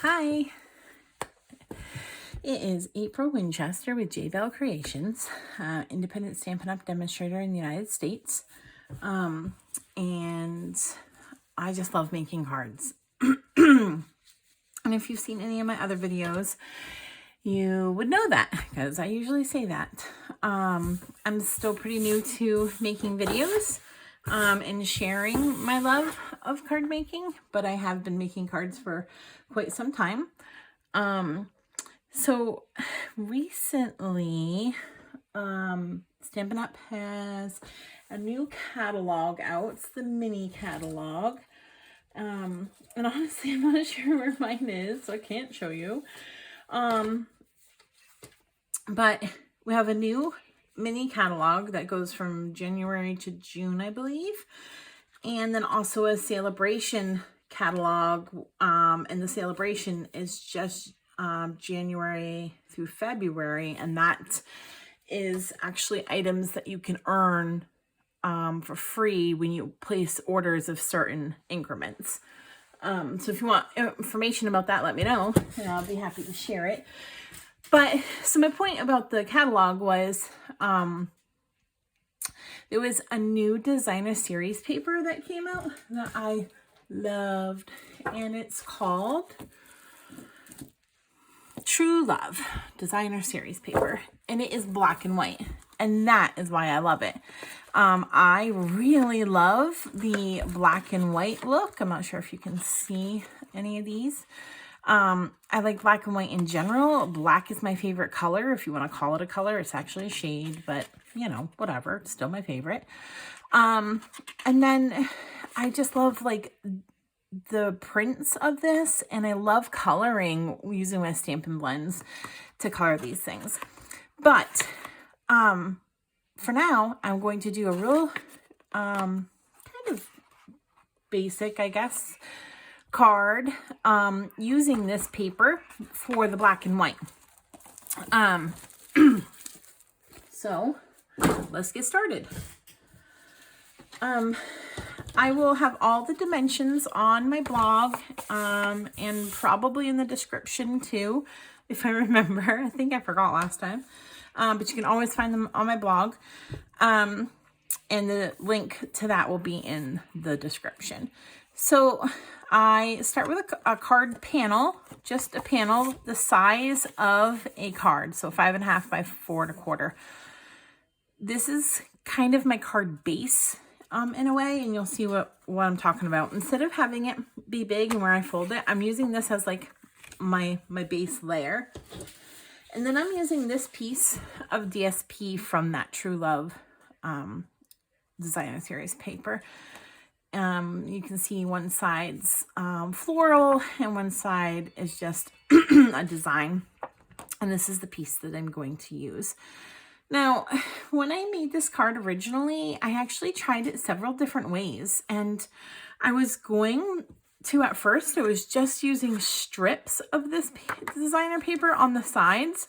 Hi, it is April Winchester with J-BEL Creations, independent Stampin' Up! Demonstrator in the United States. And I just love making cards. And if you've seen any of my other videos, you would know that because I usually say that. I'm still pretty new to making videos and sharing my love of card making, but I have been making cards for quite some time. So recently, Stampin' Up! Has a new catalog out. It's the mini catalog. And honestly, I'm not sure where mine is, so I can't show you. But we have a new mini catalog that goes from January to June, I believe. And then also a celebration catalog. And the celebration is just January through February. And that is actually items that you can earn for free when you place orders of certain increments. So if you want information about that, let me know, and I'll be happy to share it. But so my point about the catalog was there was a new designer series paper that came out that I loved, and it's called True Love designer series paper, and it is black and white, and that is why I love it. I really love the black and white look. I'm not sure if you can see any of these. I like black and white in general. Black is my favorite color. If you want to call it a color, it's actually a shade, but you know, whatever, it's still my favorite. And then I just love like the prints of this, and I love coloring using my Stampin' Blends to color these things. But for now, I'm going to do a real kind of basic, I guess, card using this paper for the black and white. So let's get started. I will have all the dimensions on my blog and probably in the description too, if I remember. I think I forgot last time. But you can always find them on my blog. And the link to that will be in the description. So I start with a card panel, just a panel the size of a card. So 5.5 by 4 1/4. This is kind of my card base in a way, and you'll see what I'm talking about. Instead of having it be big and where I fold it, I'm using this as like my base layer. And then I'm using this piece of DSP from that True Love designer series paper. You can see one side's floral and one side is just a design. And this is the piece that I'm going to use. Now, when I made this card originally, I actually tried it several different ways. And I was going to, at first, it was just using strips of this designer paper on the sides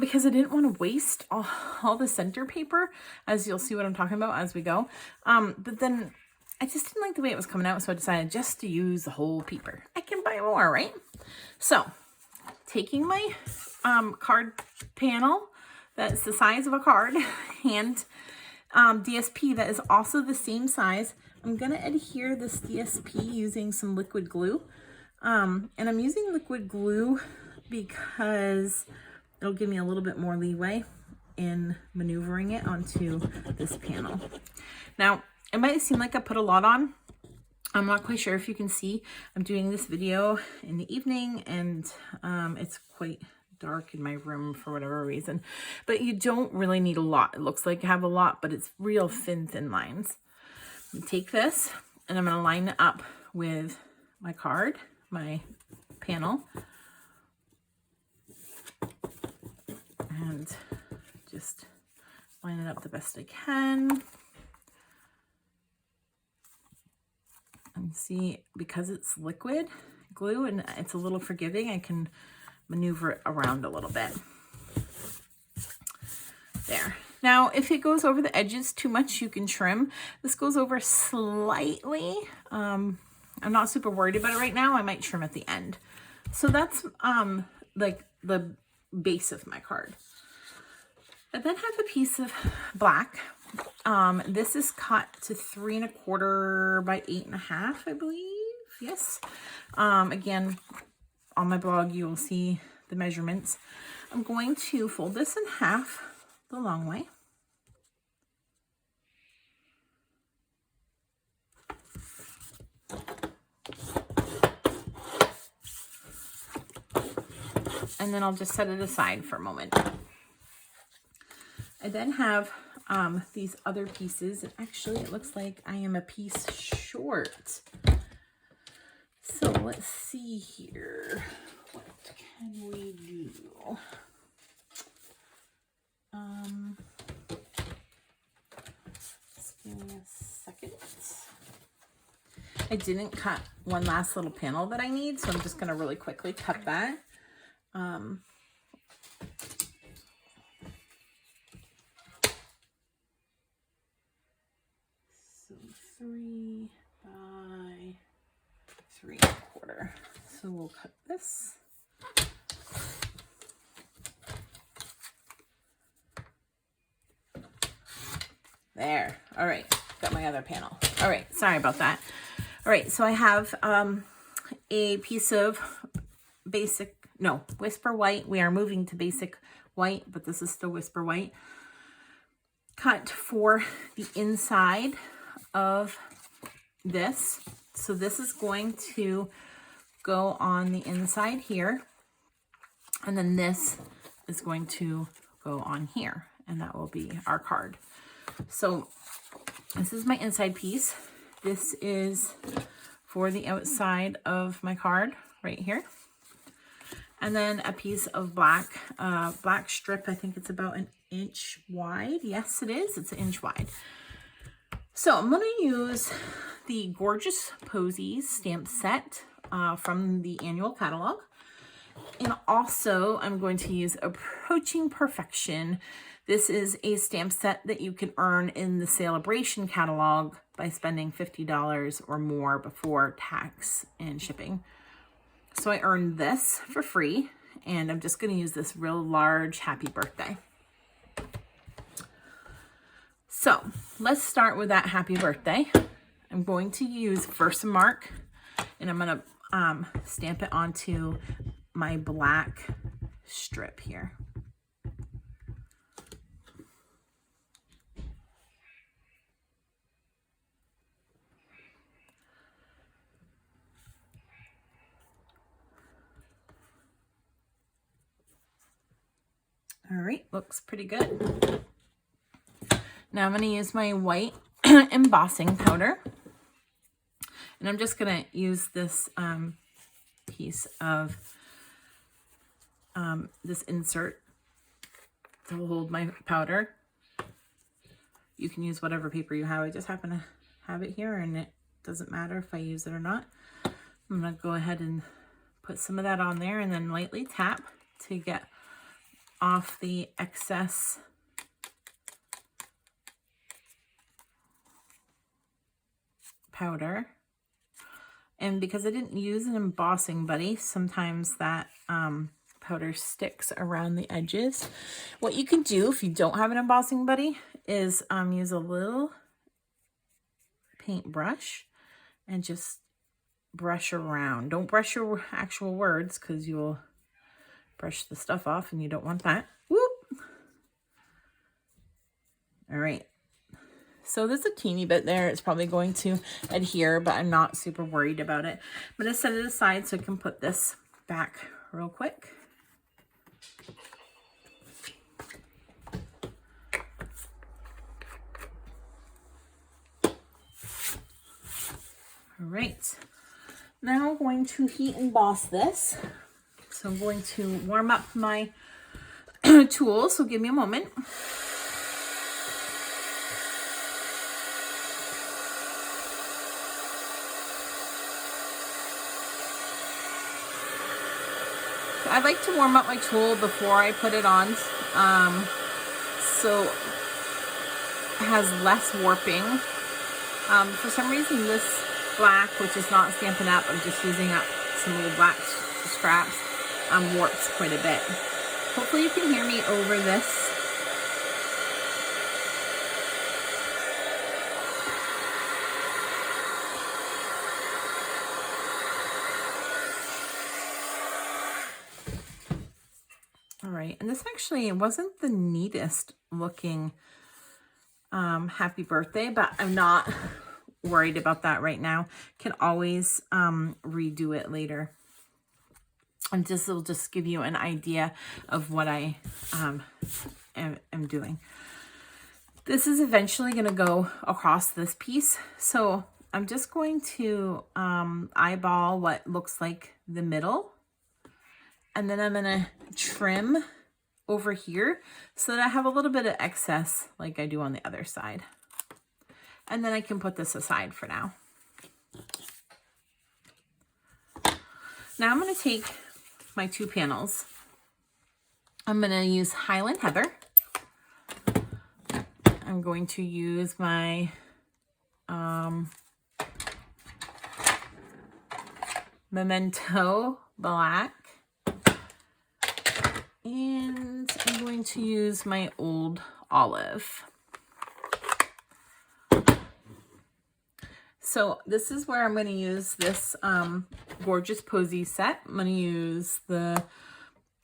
because I didn't want to waste all the center paper, as you'll see what I'm talking about as we go. But then I just didn't like the way it was coming out, so I decided just to use the whole paper. I can buy more, right? So, taking my card panel, that's the size of a card, and DSP that is also the same size. I'm going to adhere this DSP using some liquid glue. And I'm using liquid glue because it'll give me a little bit more leeway in maneuvering it onto this panel. Now, it might seem like I put a lot on. I'm not quite sure if you can see. I'm doing this video in the evening, and it's quite dark in my room for whatever reason. But you don't really need a lot. It looks like you have a lot, but it's real thin lines. Take this, and I'm going to line it up with my card, my panel, and just line it up the best I can. And see, because it's liquid glue and it's a little forgiving, I can maneuver it around a little bit. There. Now, if it goes over the edges too much, you can trim. This goes over slightly. I'm not super worried about it right now. I might trim at the end. So that's like the base of my card. I then have a piece of black. This is cut to 3 1/4 by 8 1/2, I believe. Yes. Again, on my blog, you will see the measurements. I'm going to fold this in half the long way. And then I'll just set it aside for a moment. I then have these other pieces. And actually, it looks like I am a piece short. So let's see here. What can we do? Just give me a second. I didn't cut one last little panel that I need, so I'm just going to really quickly cut that. So 3 by 3 1/4. So we'll cut this. There. All right. Got my other panel. All right. Sorry about that. All right. So I have a piece of Whisper White. We are moving to basic white, but this is still Whisper White. Cut for the inside of this. So this is going to go on the inside here. And then this is going to go on here. And that will be our card. So this is my inside piece. This is for the outside of my card right here. And then a piece of black strip. I think it's about 1 inch wide. Yes, it is. It's 1 inch wide. So I'm going to use the gorgeous Posies stamp set from the annual catalog. And also I'm going to use Approaching Perfection. This is a stamp set that you can earn in the Celebration catalog by spending $50 or more before tax and shipping. So I earned this for free, and I'm just going to use this real large happy birthday. So let's start with that happy birthday. I'm going to use Versamark, and I'm going to stamp it onto my black strip here. All right, looks pretty good. Now I'm going to use my white embossing powder. And I'm just going to use this piece of this insert to hold my powder. You can use whatever paper you have. I just happen to have it here, and it doesn't matter if I use it or not. I'm going to go ahead and put some of that on there and then lightly tap to get off the excess powder. And because I didn't use an embossing buddy, sometimes that powder sticks around the edges. What you can do if you don't have an embossing buddy is use a little paintbrush and just brush around. Don't brush your actual words, because you will brush the stuff off and you don't want that. Whoop. All right. So there's a teeny bit there. It's probably going to adhere, but I'm not super worried about it. I'm going to set it aside so I can put this back real quick. All right. Now I'm going to heat emboss this. So I'm going to warm up my tool, so give me a moment. I like to warm up my tool before I put it on, so it has less warping. For some reason this black, which is not Stampin' Up, I'm just using up some little black scraps warps quite a bit. Hopefully you can hear me over this. All right, and this actually wasn't the neatest looking happy birthday, but I'm not worried about that right now. Can always redo it later. And this will just give you an idea of what I am doing. This is eventually going to go across this piece. So I'm just going to eyeball what looks like the middle. And then I'm going to trim over here so that I have a little bit of excess like I do on the other side. And then I can put this aside for now. Now I'm going to take my 2 panels. I'm going to use Highland Heather. I'm going to use my Memento Black. And I'm going to use my Old Olive. So this is where I'm going to use this gorgeous posy set. I'm going to use the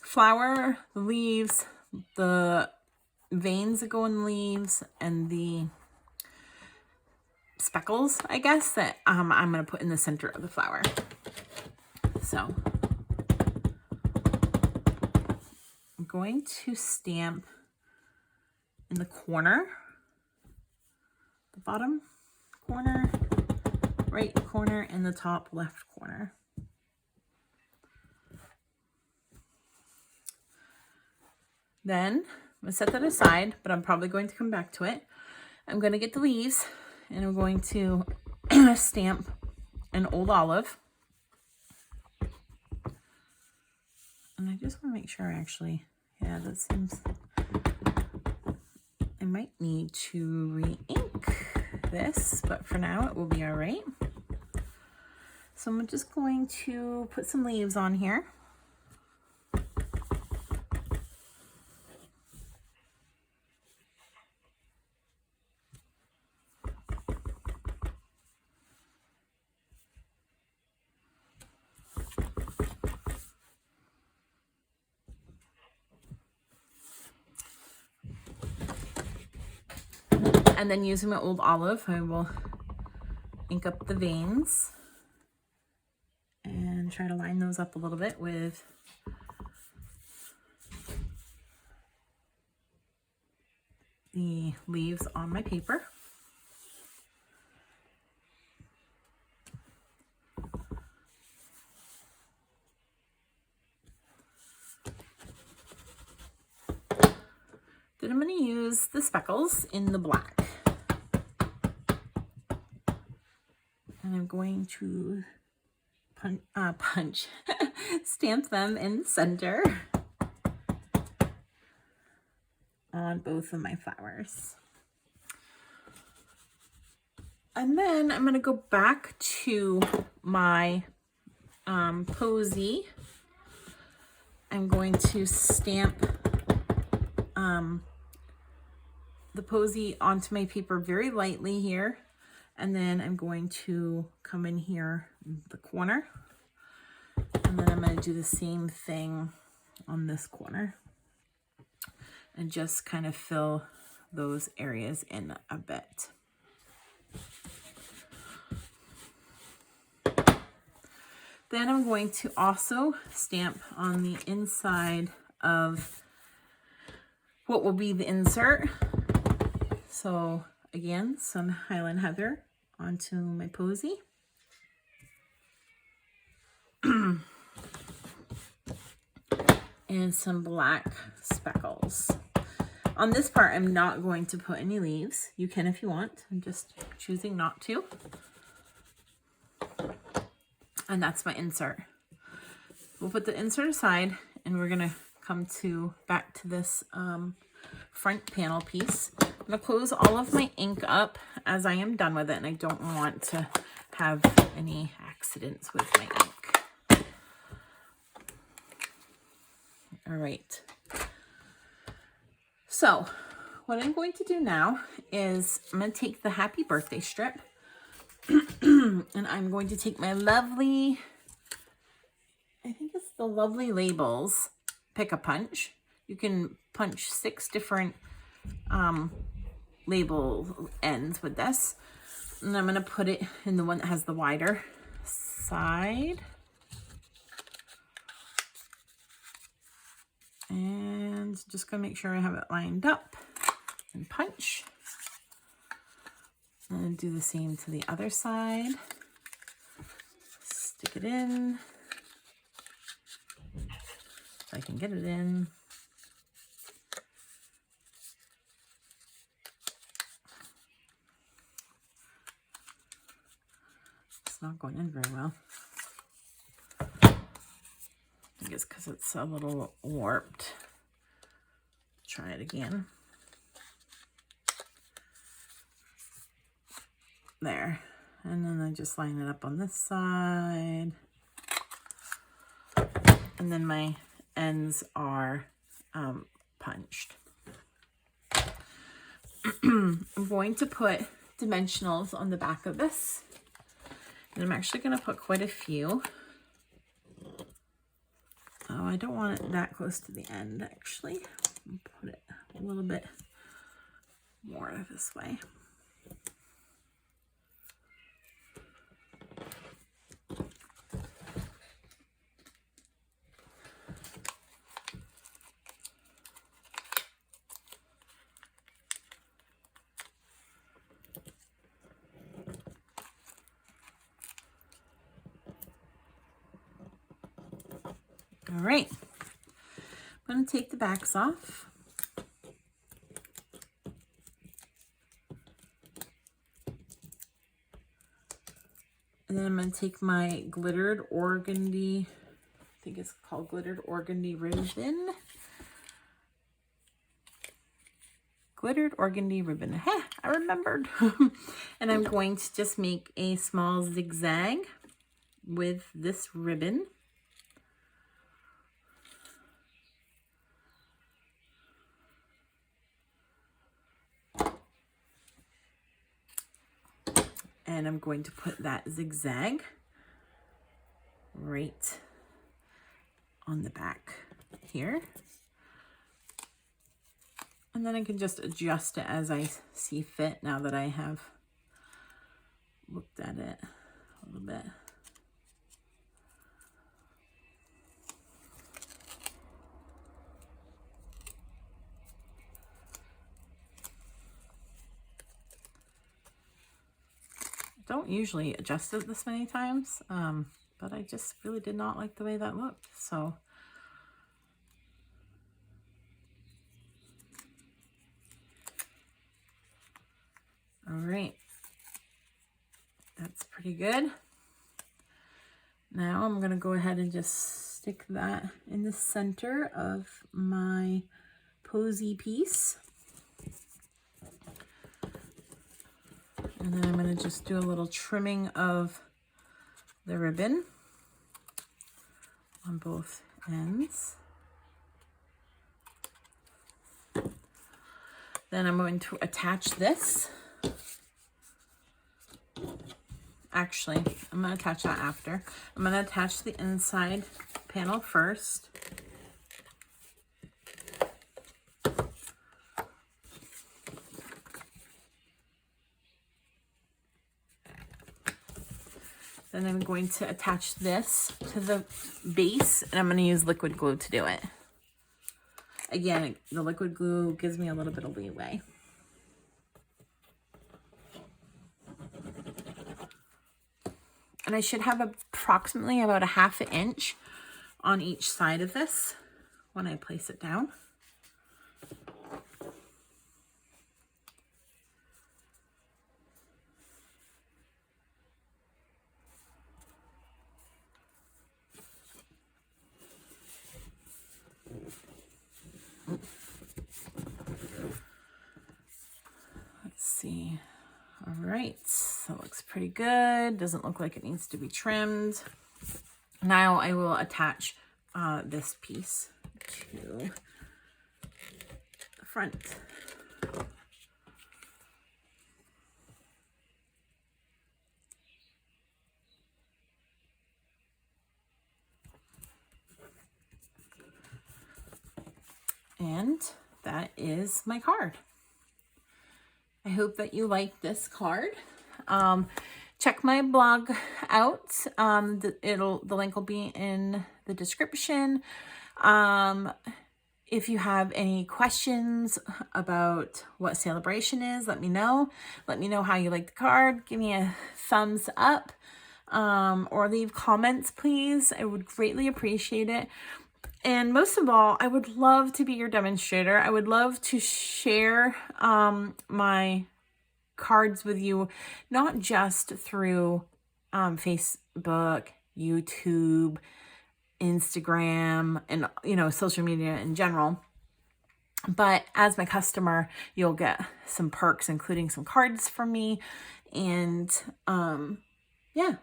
flower, the leaves, the veins that go in the leaves, and the speckles, I guess, that I'm going to put in the center of the flower. So I'm going to stamp in the corner, the bottom corner, right corner, and the top left corner. Then I'm going to set that aside, but I'm probably going to come back to it. I'm going to get the leaves and I'm going to stamp an Old Olive. And I just want to make sure actually, yeah, that seems, I might need to re-ink this, but for now it will be all right. So I'm just going to put some leaves on here. And then using my Old Olive, I will ink up the veins and try to line those up a little bit with the leaves on my paper. Then I'm going to use the speckles in the black. And I'm going to stamp them in the center on both of my flowers. And then I'm going to go back to my posy. I'm going to stamp the posy onto my paper very lightly here. And then I'm going to come in here in the corner. And then I'm going to do the same thing on this corner. And just kind of fill those areas in a bit. Then I'm going to also stamp on the inside of what will be the insert. So again, some Highland Heather onto my posy. And some black speckles. On this part, I'm not going to put any leaves. You can if you want. I'm just choosing not to. And that's my insert. We'll put the insert aside and we're gonna come back to this front panel piece. I'm gonna close all of my ink up as I am done with it, and I don't want to have any accidents with my ink. All right. So what I'm going to do now is I'm going to take the happy birthday strip and I'm going to take my lovely, I think it's the Lovely Labels Pick a Punch. You can punch 6 different label ends with this. And I'm going to put it in the one that has the wider side. And just going to make sure I have it lined up and punch. And do the same to the other side. Stick it in. If I can get it in. It's not going in very well. I think it's because it's a little warped. Try it again. There. And then I just line it up on this side. And then my ends are punched. I'm going to put dimensionals on the back of this. And I'm actually going to put quite a few. Oh, I don't want it that close to the end, actually. I'll put it a little bit more this way. All right, I'm going to take the backs off. And then I'm going to take my glittered organdy, I think it's called glittered organdy ribbon. Glittered organdy ribbon. Hey, I remembered. And I'm going to just make a small zigzag with this ribbon. And I'm going to put that zigzag right on the back here. And then I can just adjust it as I see fit now that I have looked at it a little bit. I don't usually adjust it this many times, but I just really did not like the way that looked. So all right, that's pretty good. Now I'm going to go ahead and just stick that in the center of my posy piece. And then I'm going to just do a little trimming of the ribbon on both ends. Then I'm going to attach this. Actually, I'm going to attach that after. I'm going to attach the inside panel first. Then I'm going to attach this to the base, and I'm going to use liquid glue to do it. Again, the liquid glue gives me a little bit of leeway. And I should have approximately about a ½ inch on each side of this when I place it down. Let's see. All right, so it looks pretty good. Doesn't look like it needs to be trimmed. Now I will attach this piece to the front. And that is my card. I hope that you like this card. Check my blog out. The link will be in the description. If you have any questions about what Celebration is, let me know. Let me know how you like the card. Give me a thumbs up, or leave comments, please. I would greatly appreciate it. And most of all, I would love to be your demonstrator. I would love to share my cards with you, not just through Facebook, YouTube, Instagram, and, you know, social media in general. But as my customer, you'll get some perks, including some cards from me. And yeah,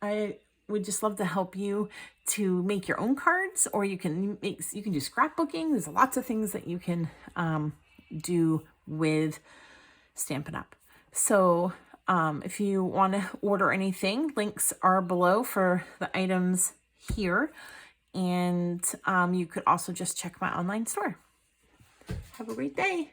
I would just love to help you to make your own cards, or you can do scrapbooking. There's lots of things that you can do with Stampin' Up. So if you want to order anything, links are below for the items here. And you could also just check my online store. Have a great day.